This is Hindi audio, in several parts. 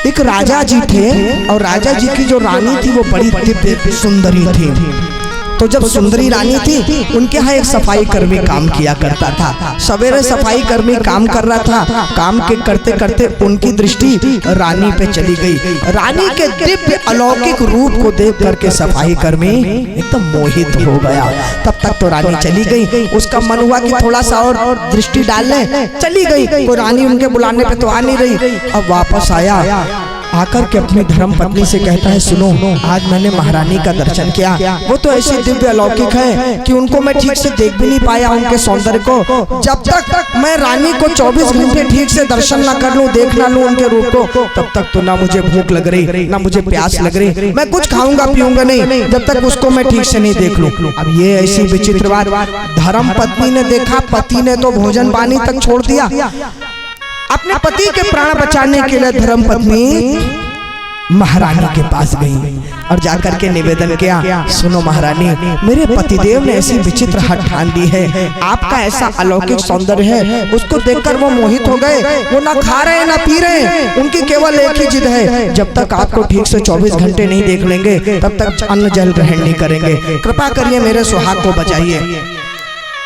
एक राजा जी थे और राजा जी की जो रानी थी वो बड़ी दिव्य सुंदरी थी। तो जब सुंदरी रानी थी उनके यहाँ एक सफाई कर्मी काम किया करता था। सवेरे सफाई कर्मी काम कर रहा था, काम के करते करते उनकी दृष्टि रानी पे चली गई। रानी के दिव्य अलौकिक रूप को देख करके सफाई कर्मी एकदम मोहित हो गया। तब तक तो रानी चली गई, उसका मन हुआ कि थोड़ा सा और दृष्टि डाल ले, चली गई। तो रानी उनके बुलाने पे तो आ नहीं रही। अब वापस आया, आकर के अपनी धर्म पत्नी से कहता है, सुनो आज मैंने महारानी का दर्शन किया, वो तो ऐसी दिव्य अलौकिक है कि उनको मैं ठीक से देख भी नहीं पाया उनके सौंदर्य को। जब तक मैं रानी को 24 घंटे ठीक से दर्शन ना कर लूं, देख ना लूं उनके रूप को, तब तक तो ना मुझे भूख लग रही ना मुझे प्यास लग रही, मैं कुछ खाऊंगा पीऊंगा नहीं जब तक उसको मैं ठीक से नहीं देख लूं। अब ये ऐसी विचित्र बात धर्म पत्नी ने देखा, पति ने तो भोजन पानी तक छोड़ दिया। अपने पति के प्राण बचाने के लिए धर्म पत्नी महारानी के पास गई और जाकर के निवेदन किया, सुनो महारानी, मेरे पतिदेव ने ऐसी विचित्र हट ठान दी है, आपका ऐसा अलौकिक सौंदर्य है, उसको देखकर वो मोहित हो गए, वो ना खा रहे ना पी रहे, उनकी केवल एक ही जिद है, जब तक आपको ठीक से 24 घंटे नहीं देख लेंगे तब तक अन्न जल ग्रहण नहीं करेंगे, कृपा करिए मेरे सुहाग को बचाइए।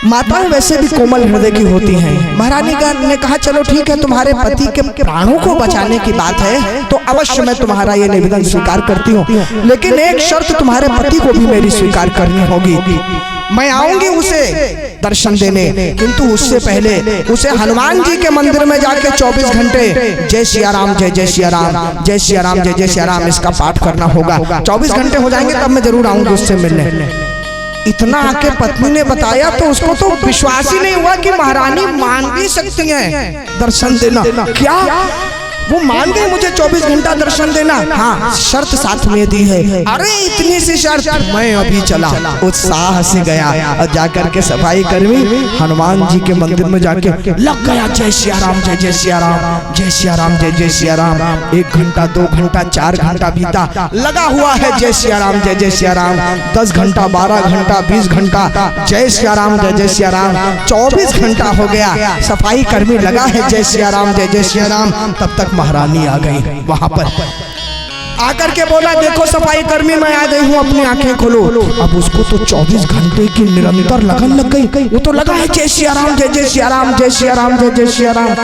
माताएं वैसे भी कोमल हृदय की होती हैं। महारानी ने कहा, चलो ठीक है, तुम्हारे पति के प्राणों को बचाने की बात है तो अवश्य मैं तुम्हारा ये निवेदन स्वीकार करती हूँ, लेकिन एक शर्त तुम्हारे पति को भी मेरी स्वीकार करनी होगी। मैं आऊंगी उसे दर्शन देने, किंतु उससे पहले उसे हनुमान जी के मंदिर में जाके 24 घंटे जय सिया राम जय जय सिया राम, जय सिया राम जय जय सिया राम इसका पाठ करना होगा। 24 घंटे हो जाएंगे तब मैं जरूर आऊंगी उससे मिलने। इतना आके पत्नी ने बताया तो उसको तो विश्वास ही नहीं हुआ कि महारानी मान भी सकती हैं दर्शन देना। क्या वो मान गई मुझे 24 घंटा दर्शन देना? हाँ, शर्त साथ में दी है। अरे इतनी सी शर्त, मैं अभी चला। उत्साह से गया और जाकर के सफाई कर्मी हनुमान जी के मंदिर में जाके लग गया, जय सिया राम जय जय सिया राम, जय सिया राम जय जय सिया राम। 1 घंटा 2 घंटा 4 घंटा बीता, लगा हुआ है जय सिया राम जय जय सिया राम। 10 घंटा 12 घंटा 20 घंटा जय सिया राम जय जय सिया राम। 24 घंटा हो गया, सफाई कर्मी लगा है जय सिया राम जय जय सिया राम। तब तक महारानी आ गई वहां पर, आकर के बोला, देखो सफाई कर्मी मैं आ गई हूँ, अपनी आंखें खोलो। अब उसको तो 24 घंटे की निरंतर लगन लग गई, वो तो लगा है जय सिया राम जय जय सिया राम, जय सिया राम जय जय सिया राम।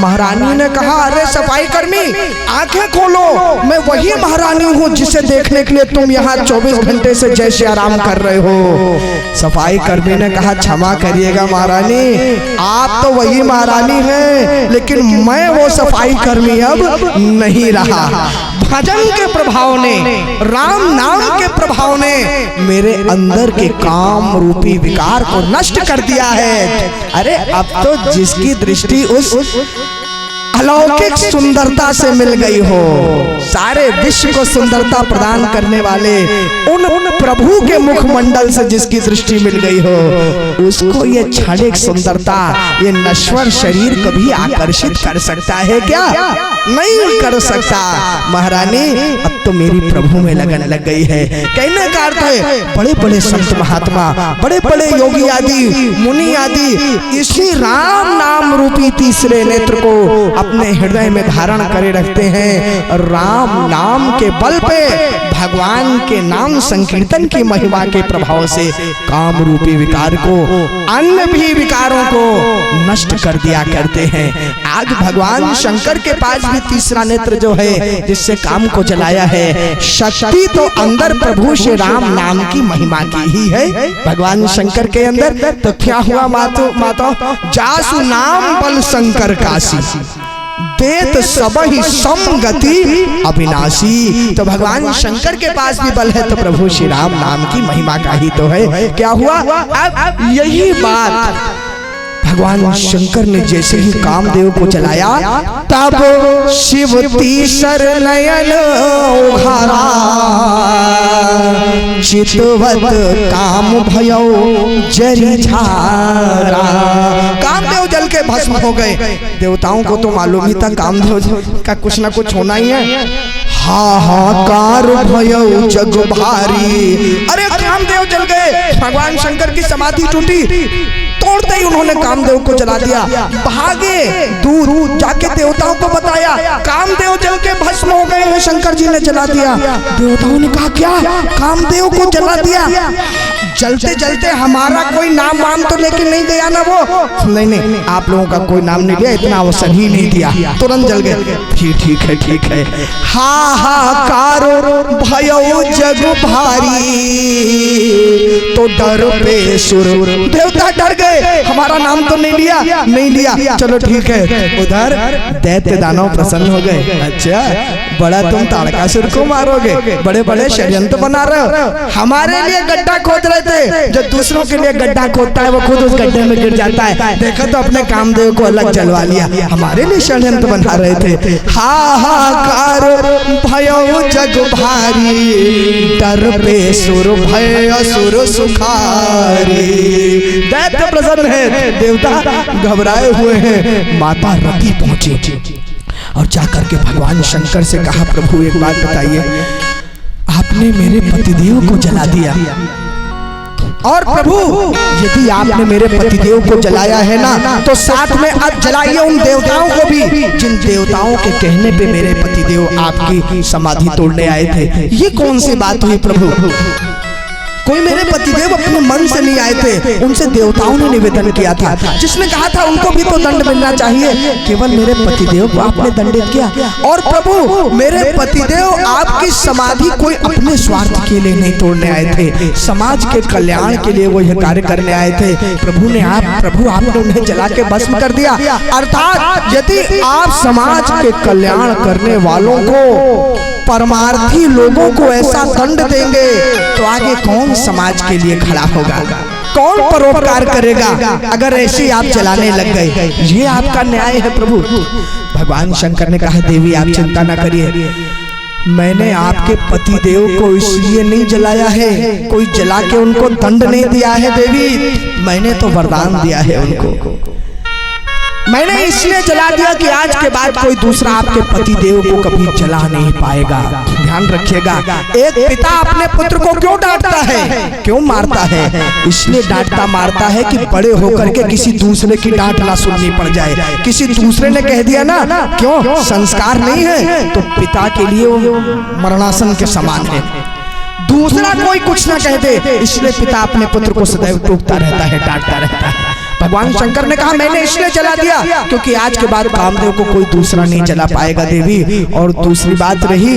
महारानी ने कहा, अरे सफाई कर्मी आंखें खोलो, मैं वही महारानी हूँ जिसे देखने के लिए तुम यहाँ 24 घंटे से जय सिया राम कर रहे हो। सफाई कर्मी ने कहा, क्षमा करिएगा महारानी, आप तो वही महारानी हैं, लेकिन मैं वो सफाई कर्मी अब नहीं रहा। भजन के प्रभाव ने, राम नाम के प्रभाव ने मेरे अंदर के काम रूपी विकार को नष्ट कर दिया है। अरे अब तो जिसकी दृष्टि उस अलौकिक सुंदरता से मिल गई हो, सारे विश्व को सुंदरता प्रदान करने वाले उन प्रभु के मुखमंडल से जिसकी दृष्टि मिल गई हो, उसको ये क्षणिक सुंदरता, ये नश्वर शरीर कभी आकर्षित कर सकता है क्या? नहीं कर सकता। महारानी अब तो मेरी प्रभु में लगन लग गई है। कहने का अर्थ है, बड़े बड़े संत महात्मा, बड़े बड़े योगी आदि मुनि आदि इसी राम नाम रूपी तीसरे नेत्र को अपने हृदय में धारण करे रखते हैं। राम नाम के बल पे, भगवान के नाम संकीर्तन की महिमा के प्रभाव से काम रूपी विकार को, अन्य भी विकारों को नष्ट कर दिया करते हैं। आज भगवान शंकर के पास भी तीसरा नेत्र जो है जिससे काम को चलाया है, शक्ति तो अंदर प्रभु श्री राम नाम की महिमा की ही है भगवान शंकर के अंदर। तो क्या हुआ माता, जासु नाम बल शंकर काशी, देत सबहि समगति अविनाशी। तो भगवान शंकर के पास भी बल है तो प्रभु श्री राम नाम की महिमा का ही तो है। क्या हुआ, अब यही बात भगवान शंकर ने जैसे ही कामदेव को चलाया, तब शिव तीसर नयन उघारा, चितवत काम भयो जरि झारा। कामदेव जल के भस्म हो गए। देवताओं को तो मालूम ही था कामदेव का कुछ ना कुछ होना ही है। हाहाकार भयो जग भारी। अरे कामदेव जल गए, भगवान शंकर की समाधि टूटी। तोड़ते ही उन्होंने कामदेव को जला दिया। भागे दूर जाके देवताओं को बताया, कामदेव जल के भस्म हो गए हैं, शंकर जी ने जला दिया। देवताओं ने कहा क्या कामदेव को जला दिया? जलते जलते हमारा कोई नाम वाम तो लेके नहीं गया ना वो? नहीं, आप लोगों का कोई नाम नहीं लिया, इतना अवसर ही नहीं दिया, तुरंत जल गए। ठीक है। हाहाकार भयो जग भारी, तो डर पे सुर देवता डर गए, हमारा नाम तो नहीं लिया। चलो ठीक है। उधर दैत्य दानव प्रसन्न हो गए। अच्छा, बड़ा तुम तारकासुर को मारोगे, बड़े बड़े षड्यंत्र बना रहे हो, हमारे लिए गड्ढा खोद रहे थे। जो दूसरों के लिए गड्ढा खोदता है वो खुद उस गड्ढे में गिर जाता है। देखो तो अपने कामदेव को अलग जलवा लिया, हमारे लिए षड्यंत्र बना रहे थे। हाहाकार भयो जग भारी, डर पे सुर भय असुर सुखारी। दैत्य प्रसन्न है, देवता घबराए हुए हैं। माता रति पहुंची और जाकर के भगवान शंकर से कहा, प्रभु एक बात बताइए, आपने मेरे पतिदेव को जला दिया, और प्रभु यदि आपने मेरे पतिदेव को जलाया है ना, तो साथ में अब जलाइए उन देवताओं को भी जिन देवताओं के कहने पे मेरे पतिदेव आपकी समाधि तोड़ने आए थे। ये कौन सी बात हुई प्रभु? कोई मेरे पतिदेव अपने मन से नहीं आए थे, उनसे देवताओं ने निवेदन किया था, जिसने कहा था उनको भी तो दंड मिलना चाहिए, केवल मेरे पतिदेव को आपने दंडित किया। और प्रभु मेरे पतिदेव आपकी समाधि कोई अपने स्वार्थ के लिए नहीं तोड़ने आए थे, समाज के कल्याण के लिए वो यह कार्य करने आए थे। प्रभु आपने उन्हें जला के भस्म कर दिया। अर्थात यदि आप समाज के कल्याण करने वालों को, परमार्थी लोगों को ऐसा दंड देंगे तो आगे कौन समाज के लिए खड़ा होगा, कौन परोपकार करेगा? अगर ऐसे आप जलाने लग गए, ये आपका न्याय है प्रभु? भगवान शंकर ने कहा, देवी आप चिंता ना करिए, मैंने आपके पतिदेव को इसलिए नहीं जलाया है, कोई जला के उनको दंड नहीं दिया है देवी, मैंने तो वरदान दिया है उनको। मैंने इसलिए जला दिया कि आज के बाद कोई दूसरा आपके पतिदेव को कभी जला नहीं पाएगा। ध्यान रखिएगा, एक पिता अपने पुत्र को क्यों डांटता है, क्यों मारता है? इसलिए डांटता मारता है कि बड़े होकर के किसी दूसरे की डांट ना सुननी पड़ जाए। किसी दूसरे ने कह दिया ना, क्यों संस्कार नहीं है, तो पिता के लिए वो मरणासन के समान है। दूसरा कोई कुछ ना कह दे, इसलिए पिता अपने पुत्र को सदैव टोकता रहता है, डांटता रहता है। भगवान शंकर ने कहा, मैंने इसलिए जला दिया क्योंकि आज के बाद कामदेव को कोई दूसरा नहीं जला पाएगा देवी। और दूसरी बात रही,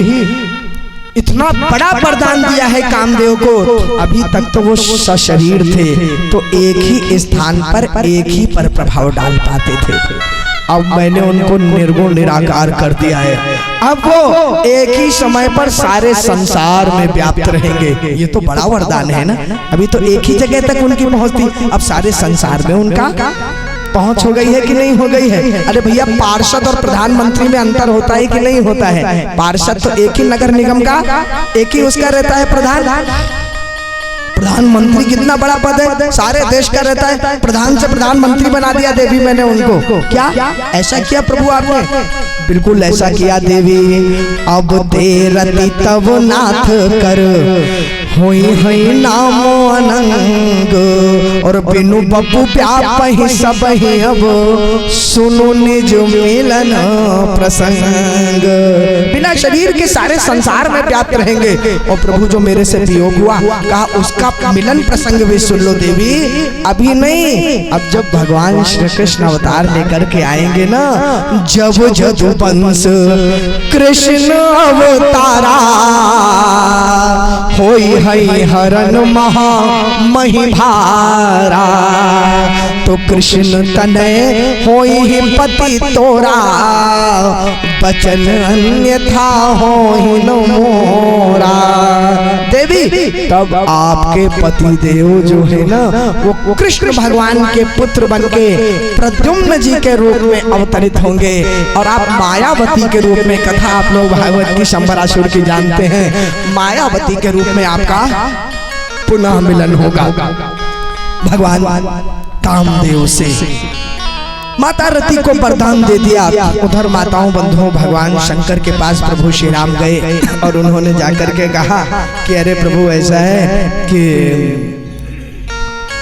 इतना बड़ा वरदान दिया है कामदेव को, अभी तक तो वो सशरीर थे, तो एक ही स्थान पर एक ही पर प्रभाव डाल पाते थे। अब मैंने उनको निर्गुण निराकार कर दिया है, अब वो एक ही समय पर सारे संसार में व्याप्त रहेंगे। ये तो बड़ा वरदान है ना। अभी तो एक ही जगह तक उनकी पहुंच थी, अब सारे संसार में उनका पहुंच हो गई है कि नहीं हो गई है? अरे भैया, पार्षद और प्रधानमंत्री में अंतर होता है कि नहीं होता है? पार्षद तो एक ही नगर निगम का, एक ही उसका रहता है प्रधान। प्रधानमंत्री कितना बड़ा पद है, सारे देश का रहता है। प्रधान से प्रधानमंत्री बना दिया देवी मैंने उनको। क्या ऐसा किया प्रभु आपने? बिल्कुल ऐसा किया देवी। अब तेरति तब नाथ कर होई होई नामो अनंग, और बिनु बबू व्यापहि सब ही अब सुनो निज मिलन प्रसंग। बिना शरीर के सारे संसार में व्याप्त रहेंगे। और प्रभु जो मेरे से वियोग हुआ, कहा उसका मिलन प्रसंग भी सुन लो देवी। अभी नहीं, अब जब भगवान श्री कृष्ण अवतार लेकर के आएंगे ना, जब जदुवंश कृष्ण अवतारा होई हई हरण महा मही भारा, तो कृष्ण तनय होई ही पति तोरा, बचन अन्यथा होई न मोरा। देवी तब आपके पति देव जो है ना, वो कृष्ण भगवान के पुत्र बनके प्रद्युम्न जी के रूप में अवतरित होंगे। और आप मायावती के रूप में, कथा आप लोग भागवत की शंबरासुर की जानते हैं, मायावती के रूप में आपका पुनः मिलन होगा भगवान कामदेव से। माता रति को वरदान दे दिया। उधर माताओं बंधुओं भगवान शंकर के पास प्रभु श्री राम गए और उन्होंने जाकर के कहा कि अरे प्रभु ऐसा है कि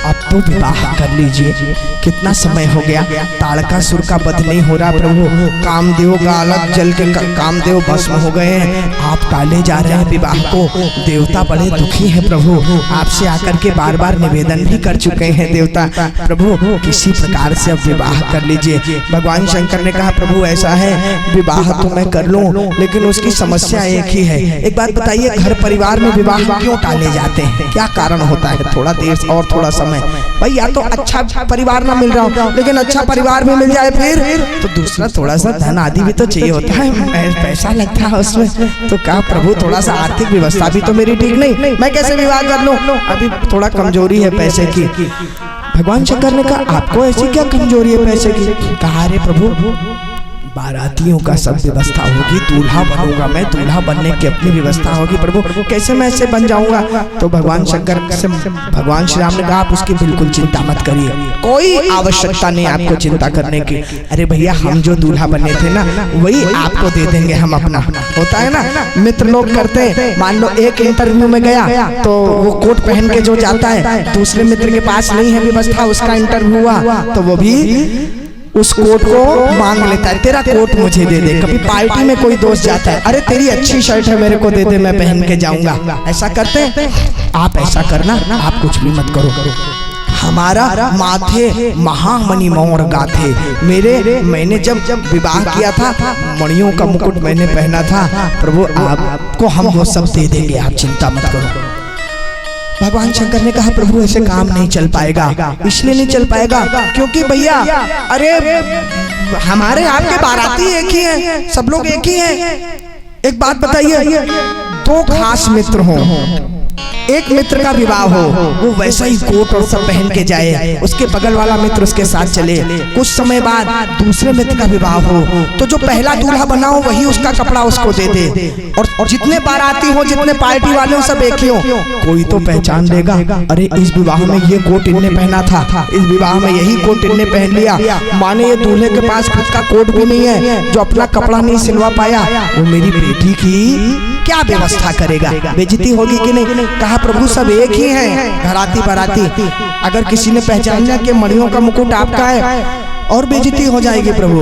अब तो विवाह कर लीजिए। कितना समय हो गया, ताड़कासुर का वध नहीं हो रहा प्रभु, कामदेव का अलग जल के कामदेव भस्म हो गए हैं, आप टाले जा रहे हैं विवाह को। देवता बड़े दुखी हैं प्रभु, आपसे आकर के बार बार निवेदन भी कर चुके हैं देवता, प्रभु किसी प्रकार से अब विवाह कर लीजिए। भगवान शंकर ने कहा प्रभु ऐसा है, विवाह तो मैं कर लूं, लेकिन उसकी समस्या एक ही है। एक बात बताइए, घर परिवार में विवाह क्यों टाले जाते हैं, क्या कारण होता है? थोड़ा देर और थोड़ा समय भाई, या तो अच्छा परिवार ना मिल रहा हो, लेकिन अच्छा परिवार भी मिल जाए फिर तो दूसरा थोड़ा सा धन आदि भी तो चाहिए होता है, पैसा लगता है उसमें। तो क्या प्रभु थोड़ा सा आर्थिक व्यवस्था भी तो मेरी ठीक नहीं, मैं कैसे विवाह कर लूं, अभी थोड़ा कमजोरी है पैसे की। भगवान शंकर ने कहा आपको ऐसी क्या कमजोरी है पैसे की? कहा अरे प्रभु बारातियों का सब व्यवस्था होगी, दूल्हा बनूंगा मैं, दूल्हा बनने की अपनी व्यवस्था होगी, प्रभु कैसे मैं ऐसे बन जाऊंगा? तो भगवान शंकर से भगवान श्री राम ने कहा आप उसकी बिल्कुल चिंता मत करिए, कोई आवश्यकता नहीं आपको चिंता करने की। अरे भैया हम जो दूल्हा बने थे ना वही आपको दे देंगे हम अपना। होता है ना मित्र लोग करते हैं, मान लो एक इंटरव्यू में गया तो वो कोट पहन के जो जाता है, दूसरे मित्र के पास नहीं है व्यवस्था, उसका इंटरव्यू हुआ तो वो भी उस कोट को मांग लेता है, तेरा कोट मुझे दे दे। कभी पार्टी में कोई दोस्त जाता है, अरे तेरी अच्छी शर्ट है मेरे को दे दे, मैं पहन के जाऊंगा, ऐसा करते हैं। आप ऐसा करना, आप कुछ भी मत करो, हमारा माथे महामणि मोर गाथे, मैंने जब विवाह किया था मणियों का मुकुट मैंने पहना था, प्रभु आपको हम वो सब दे देंगे, आप चिंता मत करो। भगवान शंकर ने कहा प्रभु ऐसे काम नहीं चल पाएगा। इसलिए नहीं चल पाएगा क्योंकि भैया अरे हमारे आपके बाराती एक ही हैं, सब लोग एक ही हैं। एक बात बताइए, दो खास मित्र हों, एक मित्र का विवाह हो, वो वैसा ही कोट और सब पहन के जाए, उसके बगल वाला मित्र उसके साथ चले, कुछ समय बाद दूसरे मित्र का विवाह हो तो जो पहला दूल्हा बना हो वही उसका कपड़ा उसको दे दे, और जितने बाराती हो, जितने पार्टी वाले हो, सब एक ही हो, कोई तो पहचान देगा, अरे इस विवाह में ये कोट इनने पहना था, इस विवाह में यही कोट इनने पहन लिया। माने ये दूल्हे के पास खुद का कोट भी नहीं है, जो अपना कपड़ा नहीं सिलवा पाया, वो मेरी बेटी की क्या व्यवस्था करेगा, बेइज्जती होगी कि नहीं? कहा प्रभु सब एक ही हैं, घराती बाराती, अगर किसी ने पहचान लिया कि मणियों का मुकुट आपका है और बेइज्जती हो जाएगी प्रभु।